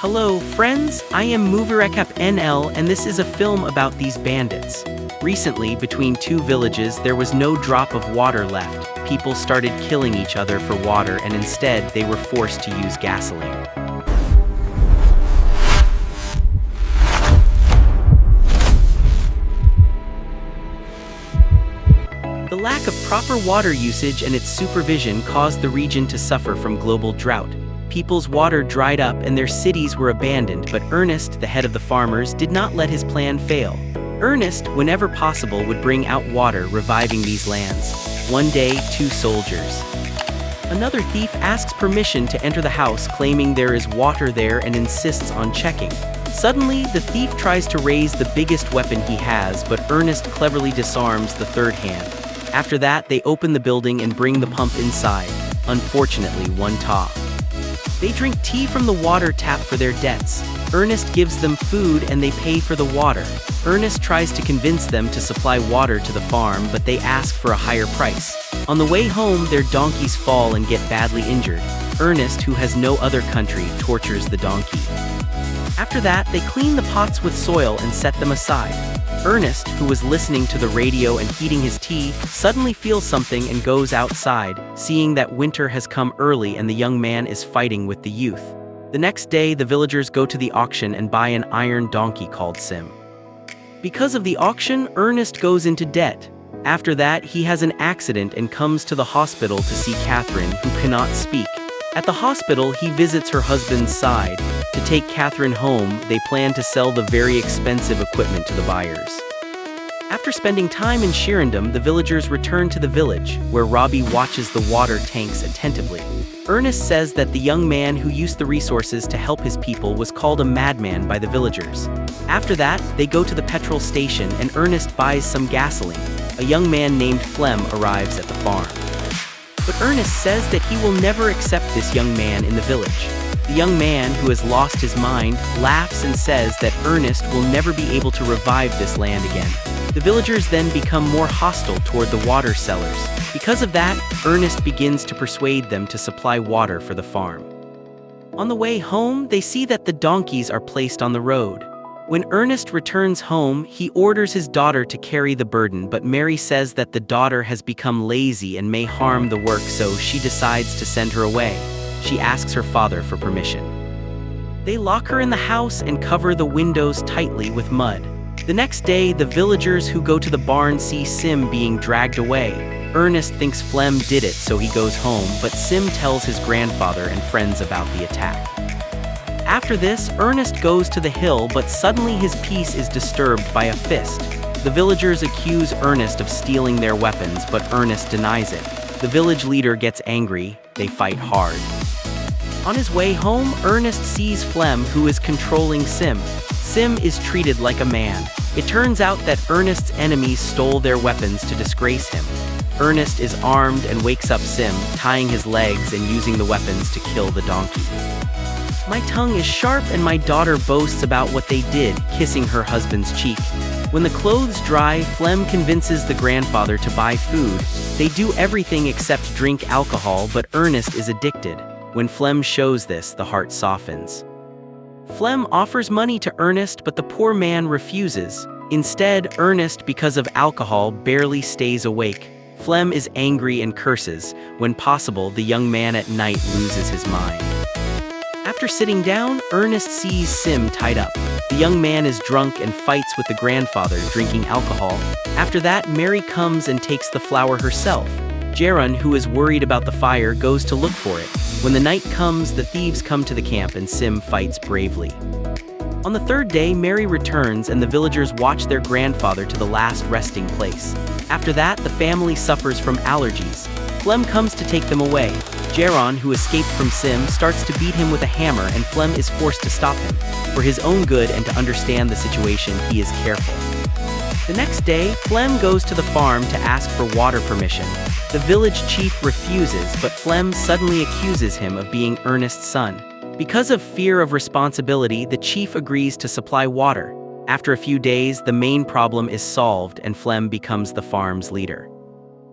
Hello, friends, I am MovieRecap NL, and this is a film about these bandits. Recently, between two villages, there was no drop of water left. People started killing each other for water, and instead, they were forced to use gasoline. The lack of proper water usage and its supervision caused the region to suffer from global drought. People's water dried up and their cities were abandoned, but Ernest, the head of the farmers, did not let his plan fail. Ernest, whenever possible, would bring out water, reviving these lands. One day, two soldiers. Another thief asks permission to enter the house, claiming there is water there and insists on checking. Suddenly, the thief tries to raise the biggest weapon he has, but Ernest cleverly disarms the third hand. After that, they open the building and bring the pump inside. Unfortunately, one top. They drink tea from the water tap for their debts. Ernest gives them food and they pay for the water. Ernest tries to convince them to supply water to the farm, but they ask for a higher price. On the way home, their donkeys fall and get badly injured. Ernest, who has no other country, tortures the donkey. After that, they clean the pots with soil and set them aside. Ernest, who was listening to the radio and heating his tea, suddenly feels something and goes outside, seeing that winter has come early and the young man is fighting with the youth. The next day, the villagers go to the auction and buy an iron donkey called Sim. Because of the auction, Ernest goes into debt. After that, he has an accident and comes to the hospital to see Catherine, who cannot speak. At the hospital, he visits her husband's side. To take Catherine home, they plan to sell the very expensive equipment to the buyers. After spending time in Shirindam, the villagers return to the village, where Robbie watches the water tanks attentively. Ernest says that the young man who used the resources to help his people was called a madman by the villagers. After that, they go to the petrol station and Ernest buys some gasoline. A young man named Flem arrives at the farm. But Ernest says that he will never accept this young man in the village. The young man, who has lost his mind, laughs and says that Ernest will never be able to revive this land again. The villagers then become more hostile toward the water sellers. Because of that, Ernest begins to persuade them to supply water for the farm. On the way home, they see that the donkeys are placed on the road. When Ernest returns home, he orders his daughter to carry the burden, but Mary says that the daughter has become lazy and may harm the work, so she decides to send her away. She asks her father for permission. They lock her in the house and cover the windows tightly with mud. The next day, the villagers who go to the barn see Sim being dragged away. Ernest thinks Flem did it, so he goes home, but Sim tells his grandfather and friends about the attack. After this, Ernest goes to the hill, but suddenly his peace is disturbed by a fist. The villagers accuse Ernest of stealing their weapons, but Ernest denies it. The village leader gets angry. They fight hard. On his way home, Ernest sees Flem, who is controlling Sim. Sim is treated like a man. It turns out that Ernest's enemies stole their weapons to disgrace him. Ernest is armed and wakes up Sim, tying his legs and using the weapons to kill the donkey. My tongue is sharp and my daughter boasts about what they did, kissing her husband's cheek. When the clothes dry, Flem convinces the grandfather to buy food. They do everything except drink alcohol, but Ernest is addicted. When Flem shows this, the heart softens. Flem offers money to Ernest, but the poor man refuses. Instead, Ernest, because of alcohol, barely stays awake. Flem is angry and curses. When possible, the young man at night loses his mind. After sitting down, Ernest sees Sim tied up. The young man is drunk and fights with the grandfather, drinking alcohol. After that, Mary comes and takes the flour herself. Jaron, who is worried about the fire, goes to look for it. When the night comes, the thieves come to the camp and Sim fights bravely. On the third day, Mary returns and the villagers watch their grandfather to the last resting place. After that, the family suffers from allergies. Flem comes to take them away. Jaron, who escaped from Sim, starts to beat him with a hammer and Flem is forced to stop him. For his own good and to understand the situation, he is careful. The next day, Flem goes to the farm to ask for water permission. The village chief refuses, but Flem suddenly accuses him of being Ernest's son. Because of fear of responsibility, the chief agrees to supply water. After a few days, the main problem is solved and Flem becomes the farm's leader.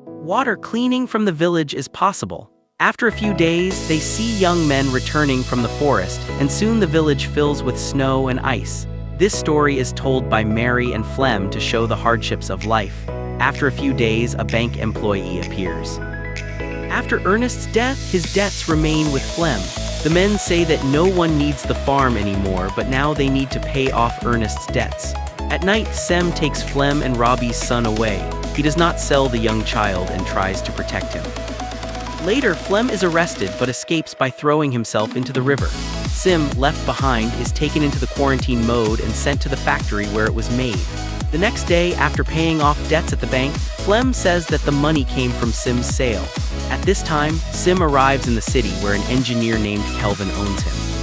Water cleaning from the village is possible. After a few days, they see young men returning from the forest, and soon the village fills with snow and ice. This story is told by Mary and Flem to show the hardships of life. After a few days, a bank employee appears. After Ernest's death, his debts remain with Flem. The men say that no one needs the farm anymore, but now they need to pay off Ernest's debts. At night, Sem takes Flem and Robbie's son away. He does not sell the young child and tries to protect him. Later, Flem is arrested but escapes by throwing himself into the river. Sim, left behind, is taken into the quarantine mode and sent to the factory where it was made. The next day, after paying off debts at the bank, Flem says that the money came from Sim's sale. At this time, Sim arrives in the city where an engineer named Kelvin owns him.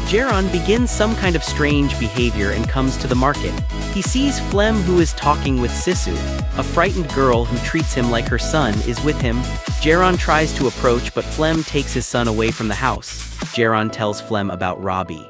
Jaron begins some kind of strange behavior and comes to the market. He sees Flem, who is talking with Sisu. A frightened girl who treats him like her son is with him. Jaron tries to approach, but Flem takes his son away from the house. Jaron tells Flem about Robbie.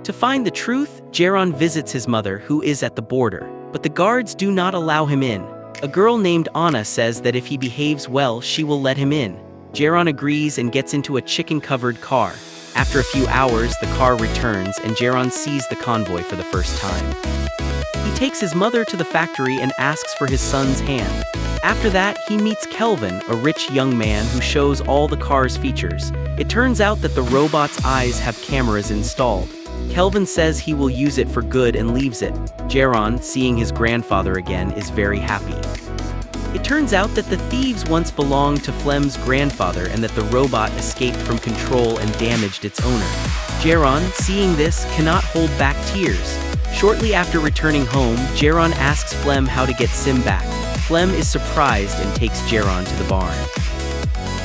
To find the truth, Jaron visits his mother, who is at the border, but the guards do not allow him in. A girl named Anna says that if he behaves well, she will let him in. Jaron agrees and gets into a chicken-covered car. After a few hours, the car returns and Jaron sees the convoy for the first time. He takes his mother to the factory and asks for his son's hand. After that, he meets Kelvin, a rich young man who shows all the car's features. It turns out that the robot's eyes have cameras installed. Kelvin says he will use it for good and leaves it. Jaron, seeing his grandfather again, is very happy. It turns out that the thieves once belonged to Flem's grandfather and that the robot escaped from control and damaged its owner. Jaron, seeing this, cannot hold back tears. Shortly after returning home, Jaron asks Flem how to get Sim back. Flem is surprised and takes Jaron to the barn.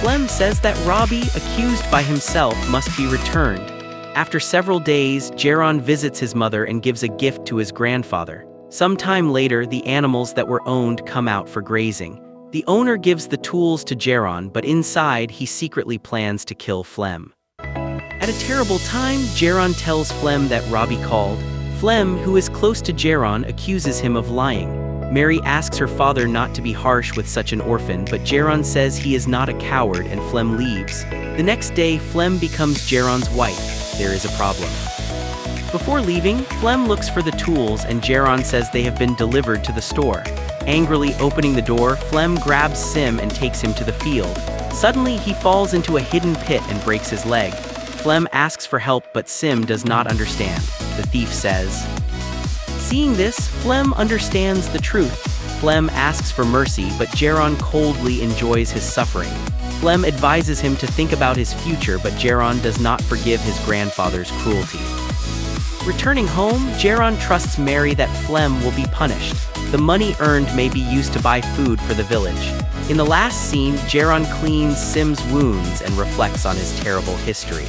Flem says that Robbie, accused by himself, must be returned. After several days, Jaron visits his mother and gives a gift to his grandfather. Sometime later, the animals that were owned come out for grazing. The owner gives the tools to Jaron, but inside, he secretly plans to kill Flem. At a terrible time, Jaron tells Flem that Robbie called. Flem, who is close to Jaron, accuses him of lying. Mary asks her father not to be harsh with such an orphan, but Jaron says he is not a coward and Flem leaves. The next day, Flem becomes Jaron's wife. There is a problem. Before leaving, Flem looks for the tools and Jaron says they have been delivered to the store. Angrily opening the door, Flem grabs Sim and takes him to the field. Suddenly, he falls into a hidden pit and breaks his leg. Flem asks for help, but Sim does not understand. The thief says. Seeing this, Flem understands the truth. Flem asks for mercy, but Jaron coldly enjoys his suffering. Flem advises him to think about his future, but Jaron does not forgive his grandfather's cruelty. Returning home, Jaron trusts Mary that Flem will be punished. The money earned may be used to buy food for the village. In the last scene, Jaron cleans Sim's wounds and reflects on his terrible history.